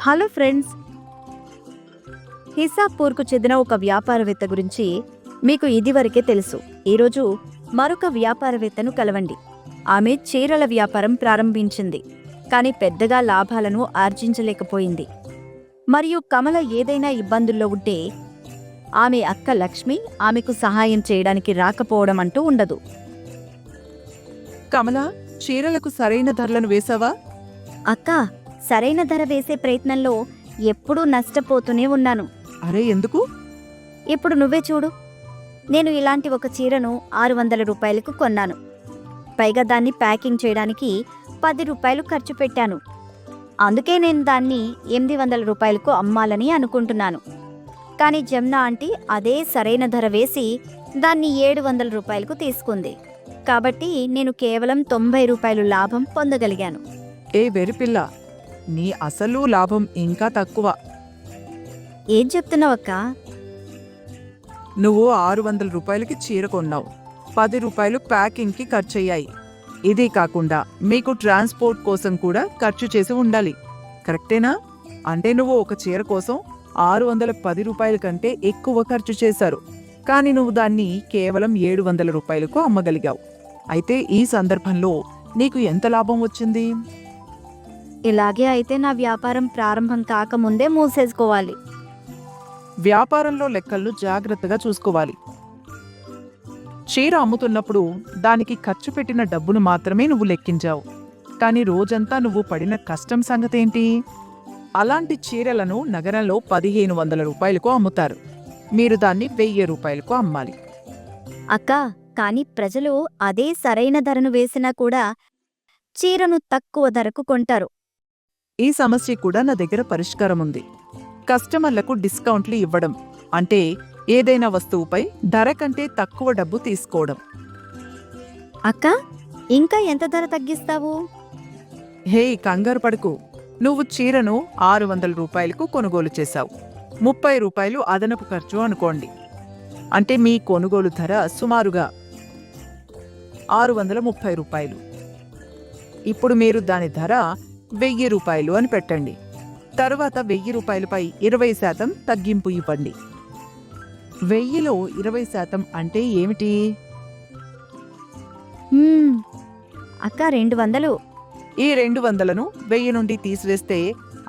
Hello friends, హిసాపూర్కు చెందిన ఒక వ్యాపారవేత్త గురించి మీకు ఇదివరకే తెలుసు. ఈరోజు మరొక వ్యాపారవేత్తను కలవండి. ఆమె చీరల వ్యాపారం ప్రారంభించింది, కానీ పెద్దగా లాభాలను ఆర్జించలేకపోయింది. మరియు కమల ఏదైనా ఇబ్బందుల్లో ఉంటే ఆమె అక్క లక్ష్మి ఆమెకు సహాయం చేయడానికి రాకపోవడం అంటూ ఉండదు. కమల, చీరలకు సరైన ధరలను వేశావా? అక్క, సరైన ధర వేసే ప్రయత్నంలో ఎప్పుడూ నష్టపోతూనే ఉన్నాను. అరే, ఎందుకు? ఇప్పుడు నువ్వే చూడు. నేను ఇలాంటి ఒక చీరను 600 రూపాయలకు కొన్నాను. పైగా దాన్ని ప్యాకింగ్ చేయడానికి 10 రూపాయలు ఖర్చు పెట్టాను. అందుకే నేను దాన్ని 800 రూపాయలకు అమ్మాలని అనుకుంటున్నాను. కానీ జమ్నా ఆంటీ అదే సరైన ధర వేసి దాన్ని 700 రూపాయలకు తీసుకుంది. కాబట్టి నేను కేవలం 90 రూపాయలు లాభం పొందగలిగాను. ఏ వెరిపిల్ల, నీ అసలు లాభం ఇంకా తక్కువ. ఏం చెప్తున్నావక్క? నువ్వు 600 రూపాయలకి చీర కొన్నావు, 10 రూపాయలు ప్యాకింగ్కి ఖర్చయ్యాయి. ఇది కాకుండా మీకు ట్రాన్స్పోర్ట్ కోసం కూడా ఖర్చు చేసి ఉండాలి, కరెక్టేనా? అంటే నువ్వు ఒక చీర కోసం 610 రూపాయల కంటే ఎక్కువ ఖర్చు చేశారు, కానీ నువ్వు దాన్ని కేవలం 700 రూపాయలకు అమ్మగలిగావు. అయితే ఈ సందర్భంలో నీకు ఎంత లాభం వచ్చింది? ఇలాగే అయితే నా వ్యాపారం ప్రారంభం కాకముందే మూసేసుకోవాలి. వ్యాపారంలో లెక్కలను జాగ్రత్తగా చూసుకోవాలి. చీర అమ్ముతున్నప్పుడు దానికి ఖర్చు పెట్టిన డబ్బును మాత్రమే నువ్వు లెక్కించావు, కానీ రోజంతా నువ్వు పడిన కష్టం సంగతేంటి? అలాంటి చీరలను నగరంలో 1500 రూపాయలకు అమ్ముతారు. మీరు దాన్ని 1000 రూపాయలకు అమ్మాలి. అక్క, కానీ ప్రజలు అదే సరైన ధరను వేసినా కూడా చీరను తక్కువ ధరకు కొంటారు. ఈ సమస్య కూడా నా దగ్గర పరిష్కారం ఉంది. కస్టమర్లకు డిస్కౌంట్లు ఇవ్వడం, అంటే ఏదైనా వస్తువుపై ధర కంటే తక్కువ డబ్బు తీసుకోవడం. అక్క, ఇంకా ఎంత ధర తగ్గిస్తావు? హే, కంగారు పడకు. నువ్వు చీరను 600 రూపాయలకు కొనుగోలు చేశావు, 30 రూపాయలు అదనపు ఖర్చు అనుకోండి. అంటే మీ కొనుగోలు ధర సుమారుగా 630 రూపాయలు. ఇప్పుడు మీరు దాని ధర 1000 రూపాయలు అని పెట్టండి. తరువాత 1000 రూపాయలపై 20% తగ్గింపు ఇవ్వండి. 1000లో 20% అంటే ఏమిటి? అక్క, 200. ఈ 200ను 1000 నుండి తీసివేస్తే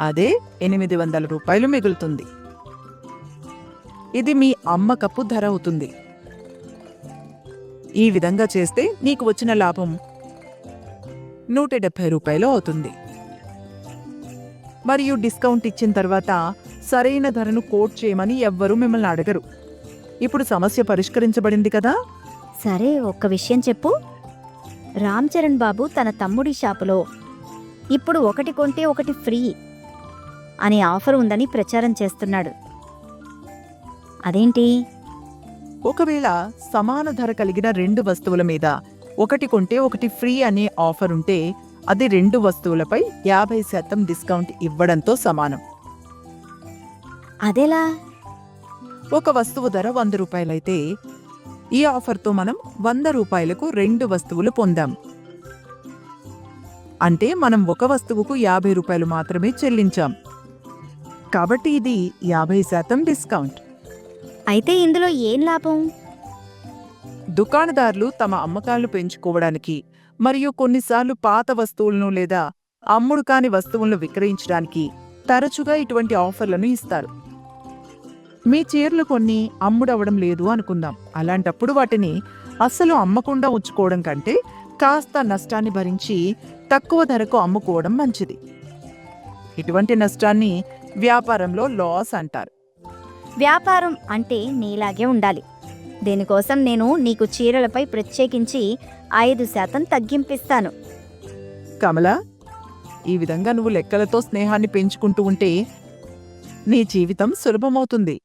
అదే 800 రూపాయలు మిగులుతుంది. ఇది మీ అమ్మకపు ధర అవుతుంది. ఈ విధంగా చేస్తే నీకు వచ్చిన లాభం 170 రూపాయలు అవుతుంది. మరియు డిస్కౌంట్ ఇచ్చిన తర్వాత సరైన ధరను కోట్ చేయమని ఎవ్వరూ మిమ్మల్ని అడగరు. ఇప్పుడు సమస్య పరిష్కరించబడింది కదా? సరే, ఒక్క విషయం చెప్పు. రామ్ చరణ్ బాబు తన తమ్ముడి షాపులో ఇప్పుడు 1 కొంటే 1 ఫ్రీ అనే ఆఫర్ ఉందని ప్రచారం చేస్తున్నాడు. అదేంటి? ఒకవేళ సమాన ధర కలిగిన 2 వస్తువుల మీద 1 కొంటే 1 ఫ్రీ అనే ఆఫర్ ఉంటే అది 2 వస్తువులపై 50% డిస్కౌంట్ ఇవ్వడంతో సమానం. అదెలా? ఒక వస్తువు ధర 100 రూపాయలైతే ఈ ఆఫర్తో మనం 100 రూపాయలకు 2 వస్తువులు పొందాం. అంటే మనం ఒక వస్తువుకు 50 రూపాయలు మాత్రమే చెల్లించాం. కాబట్టి ఇది 50% డిస్కౌంట్. అయితే ఇందులో ఏం లాభం? దుకాణదారులు తమ అమ్మకాలను పెంచుకోవడానికి మరియు కొన్నిసార్లు పాత వస్తువులను లేదా అమ్ముడు కాని వస్తువులను విక్రయించడానికి తరచుగా ఇటువంటి ఆఫర్లను ఇస్తారు. మీ చీరలు కొన్ని అమ్ముడవడం లేదు అనుకుందాం. అలాంటప్పుడు వాటిని అస్సలు అమ్మకుండా ఉంచుకోవడం కంటే కాస్త నష్టాన్ని భరించి తక్కువ ధరకు అమ్ముకోవడం మంచిది. ఇటువంటి నష్టాన్ని వ్యాపారంలో లాస్ అంటారు. వ్యాపారం అంటే నీలాగే ఉండాలి. దీనికోసం నేను నీకు చీరలపై ప్రత్యేకించి 5% తగ్గింపిస్తాను. కమల, ఈ విధంగా నువ్వు లెక్కలతో స్నేహాన్ని పెంచుకుంటూ ఉంటే నీ జీవితం సులభమవుతుంది.